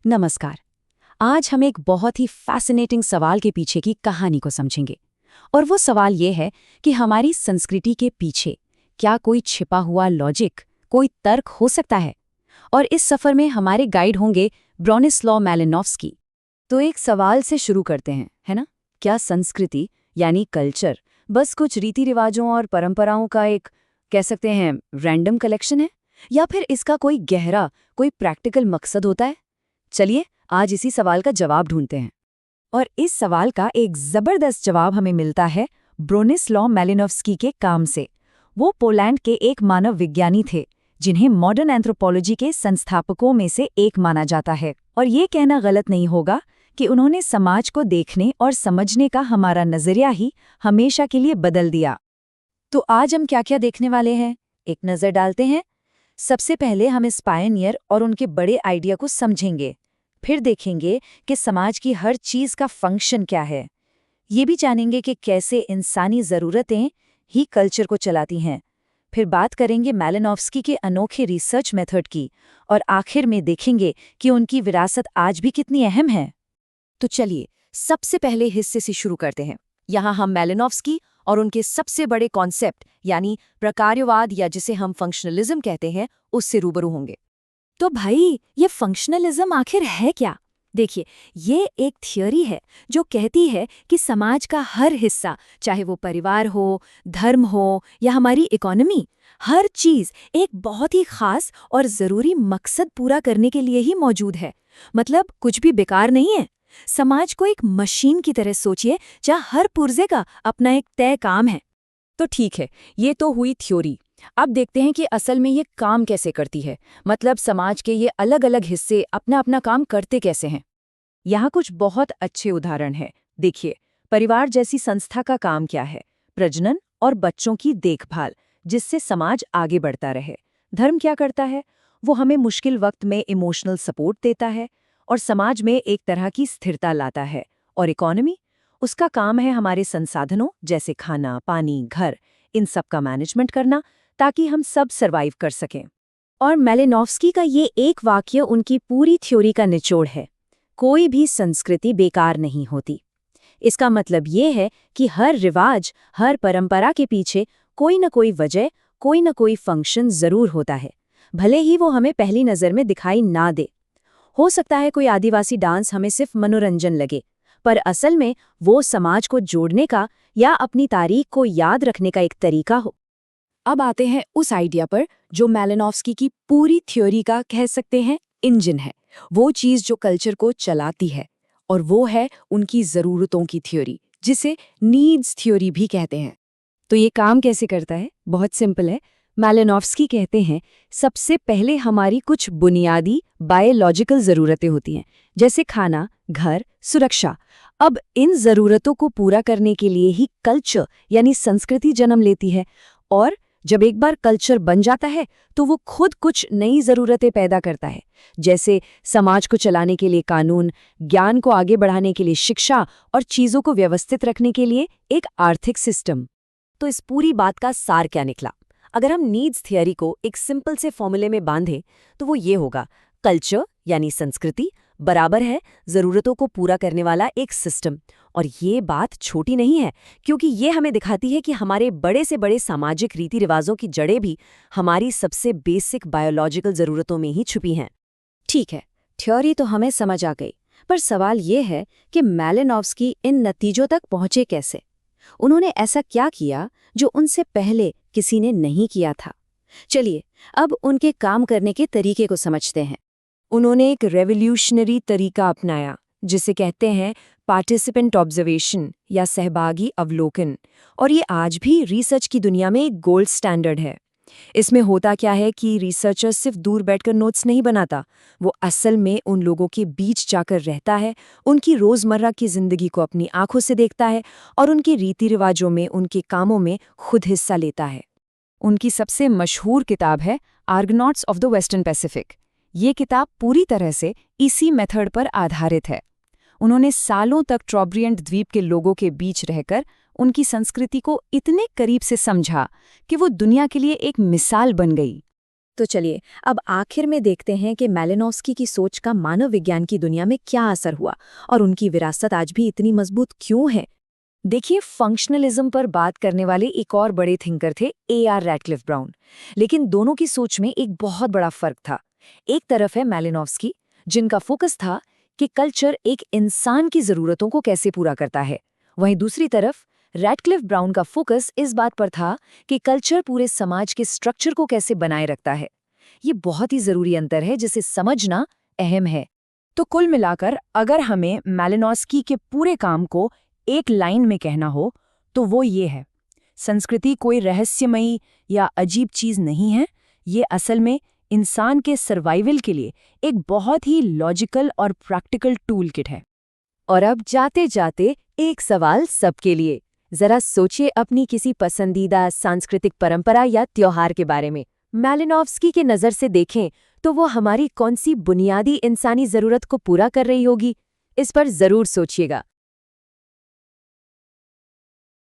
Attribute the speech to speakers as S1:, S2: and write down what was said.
S1: नमस्कार। आज हम एक बहुत ही फैसिनेटिंग सवाल के पीछे की कहानी को समझेंगे। और वो सवाल ये है कि हमारी संस्कृति के पीछे क्या कोई छिपा हुआ लॉजिक, कोई तर्क हो सकता है? और इस सफर में हमारे गाइड होंगे ब्रोनिस्लॉ मैलिनोव्स्की। तो एक सवाल से शुरू करते हैं, है ना? क्या संस्कृति यानी कल्चर बस कुछ रीति रिवाजों और परंपराओं का एक, कह सकते हैं, रैंडम कलेक्शन है, या फिर इसका कोई गहरा, कोई प्रैक्टिकल मकसद होता है? चलिए आज इसी सवाल का जवाब ढूंढते हैं। और इस सवाल का एक जबरदस्त जवाब हमें मिलता है ब्रोनिस्लॉ मैलिनोव्स्की के काम से। वो पोलैंड के एक मानव विज्ञानी थे जिन्हें मॉडर्न एंथ्रोपोलॉजी के संस्थापकों में से एक माना जाता है। और ये कहना गलत नहीं होगा कि उन्होंने समाज को देखने और समझने का हमारा नजरिया ही हमेशा के लिए बदल दिया। तो आज हम क्या क्या देखने वाले हैं, एक नज़र डालते हैं। सबसे पहले हम इस पायनियर और उनके बड़े आइडिया को समझेंगे। फिर देखेंगे कि समाज की हर चीज़ का फंक्शन क्या है। ये भी जानेंगे कि कैसे इंसानी ज़रूरतें ही कल्चर को चलाती हैं। फिर बात करेंगे मैलिनोव्स्की के अनोखे रिसर्च मेथड की, और आखिर में देखेंगे कि उनकी विरासत आज भी कितनी अहम है। तो चलिए सबसे पहले हिस्से से शुरू करते हैं। यहाँ हम मैलिनोव्स्की और उनके सबसे बड़े कॉन्सेप्ट यानी प्रकार्यवाद, या जिसे हम फंक्शनलिज्म कहते हैं, उससे रूबरू होंगे। तो भाई, ये फंक्शनलिज्म आखिर है क्या? देखिए, ये एक थियोरी है जो कहती है कि समाज का हर हिस्सा, चाहे वो परिवार हो, धर्म हो या हमारी इकोनॉमी, हर चीज एक बहुत ही खास और जरूरी मकसद पूरा करने के लिए ही मौजूद है। मतलब कुछ भी बेकार नहीं है। समाज को एक मशीन की तरह सोचिए जहाँ हर पुर्जे का अपना एक तय काम है। तो ठीक है, ये तो हुई थ्योरी। अब देखते हैं कि असल में ये काम कैसे करती है। मतलब समाज के ये अलग अलग हिस्से अपना अपना काम करते कैसे हैं। यहाँ कुछ बहुत अच्छे उदाहरण हैं। देखिए, परिवार जैसी संस्था का काम क्या है? प्रजनन और बच्चों की देखभाल, जिससे समाज आगे बढ़ता रहे। धर्म क्या करता है? वो हमें मुश्किल वक्त में इमोशनल सपोर्ट देता है और समाज में एक तरह की स्थिरता लाता है। और इकोनॉमी, उसका काम है हमारे संसाधनों जैसे खाना, पानी, घर, इन सब का मैनेजमेंट करना, ताकि हम सब सरवाइव कर सकें। और मैलिनोव्स्की का ये एक वाक्य उनकी पूरी थ्योरी का निचोड़ है। कोई भी संस्कृति बेकार नहीं होती। इसका मतलब ये है कि हर रिवाज, हर परंपरा के पीछे कोई न कोई वजह, कोई न कोई फंक्शन जरूर होता है, भले ही वो हमें पहली नज़र में दिखाई ना दे। हो सकता है कोई आदिवासी डांस हमें सिर्फ मनोरंजन लगे, पर असल में वो समाज को जोड़ने का या अपनी तारीख को याद रखने का एक तरीका हो। अब आते हैं उस आइडिया पर जो मैलिनोव्स्की की पूरी थ्योरी का, कह सकते हैं, इंजन है। वो चीज़ जो कल्चर को चलाती है, और वो है उनकी ज़रूरतों की थ्योरी, जिसे नीड्स थ्योरी भी कहते हैं। तो ये काम कैसे करता है? बहुत सिंपल है। मैलिनोव्स्की कहते हैं, सबसे पहले हमारी कुछ बुनियादी बायोलॉजिकल ज़रूरतें होती हैं, जैसे खाना, घर, सुरक्षा। अब इन ज़रूरतों को पूरा करने के लिए ही कल्चर यानी संस्कृति जन्म लेती है। और जब एक बार कल्चर बन जाता है तो वो खुद कुछ नई ज़रूरतें पैदा करता है, जैसे समाज को चलाने के लिए कानून, ज्ञान को आगे बढ़ाने के लिए शिक्षा, और चीज़ों को व्यवस्थित रखने के लिए एक आर्थिक सिस्टम। तो इस पूरी बात का सार क्या निकला? अगर हम नीड्स थियरी को एक सिंपल से फॉर्मूले में बांधें तो वो ये होगा: कल्चर यानी संस्कृति बराबर है ज़रूरतों को पूरा करने वाला एक सिस्टम। और ये बात छोटी नहीं है, क्योंकि ये हमें दिखाती है कि हमारे बड़े से बड़े सामाजिक रीति रिवाजों की जड़ें भी हमारी सबसे बेसिक बायोलॉजिकल ज़रूरतों में ही छुपी हैं। ठीक है, थ्योरी तो हमें समझ आ गई, पर सवाल ये है कि मैलिनोव्स्की इन नतीजों तक पहुंचे कैसे? उन्होंने ऐसा क्या किया जो उनसे पहले किसी ने नहीं किया था? चलिए अब उनके काम करने के तरीके को समझते हैं। उन्होंने एक रेवोल्यूशनरी तरीका अपनाया, जिसे कहते हैं पार्टिसिपेंट ऑब्जर्वेशन या सहभागी अवलोकन। और ये आज भी रिसर्च की दुनिया में एक गोल्ड स्टैंडर्ड है। इसमें होता क्या है कि रिसर्चर सिर्फ दूर बैठकर नोट्स नहीं बनाता, वो असल में उन लोगों के बीच जाकर रहता है, उनकी रोज़मर्रा की ज़िंदगी को अपनी आंखों से देखता है और उनके रीति रिवाजों में, उनके कामों में खुद हिस्सा लेता है। उनकी सबसे मशहूर किताब है आर्गनॉट्स ऑफ द वेस्टर्न पैसिफिक। ये किताब पूरी तरह से इसी मेथड पर आधारित है। उन्होंने सालों तक ट्रॉब्रियंट द्वीप के लोगों के बीच रहकर उनकी संस्कृति को इतने करीब से समझा कि वो दुनिया के लिए एक मिसाल बन गई।
S2: तो चलिए अब आखिर में देखते हैं कि मैलिनोव्स्की की सोच का मानव विज्ञान की दुनिया में क्या असर हुआ और उनकी विरासत आज भी इतनी मजबूत क्यों है।
S1: देखिए, फंक्शनलिज्म पर बात करने वाले एक और बड़े थिंकर थे AR रैटक्लिफ ब्राउन। लेकिन दोनों की सोच में एक बहुत बड़ा फर्क था। एक तरफ है मैलिनोव्स्की, जिनका फोकस था कि कल्चर एक इंसान की जरूरतों को कैसे पूरा करता है। वहीं दूसरी तरफ रैटक्लिफ ब्राउन का फोकस इस बात पर था कि कल्चर पूरे समाज के स्ट्रक्चर को कैसे बनाए रखता है। ये बहुत ही जरूरी अंतर है जिसे समझना अहम है।
S3: तो कुल मिलाकर अगर हमें मैलिनोव्स्की के पूरे काम को एक लाइन में कहना हो तो वो ये है, संस्कृति कोई रहस्यमयी या अजीब चीज नहीं है, ये असल में इंसान के सर्वाइवल के लिए एक बहुत ही लॉजिकल और प्रैक्टिकल टूल किट है।
S2: और अब जाते जाते एक सवाल सबके लिए, जरा सोचिए अपनी किसी पसंदीदा सांस्कृतिक परंपरा या त्योहार के बारे में। मैलिनोव्स्की के नज़र से देखें तो वो हमारी कौन सी बुनियादी इंसानी ज़रूरत को पूरा कर रही होगी? इस पर ज़रूर सोचिएगा।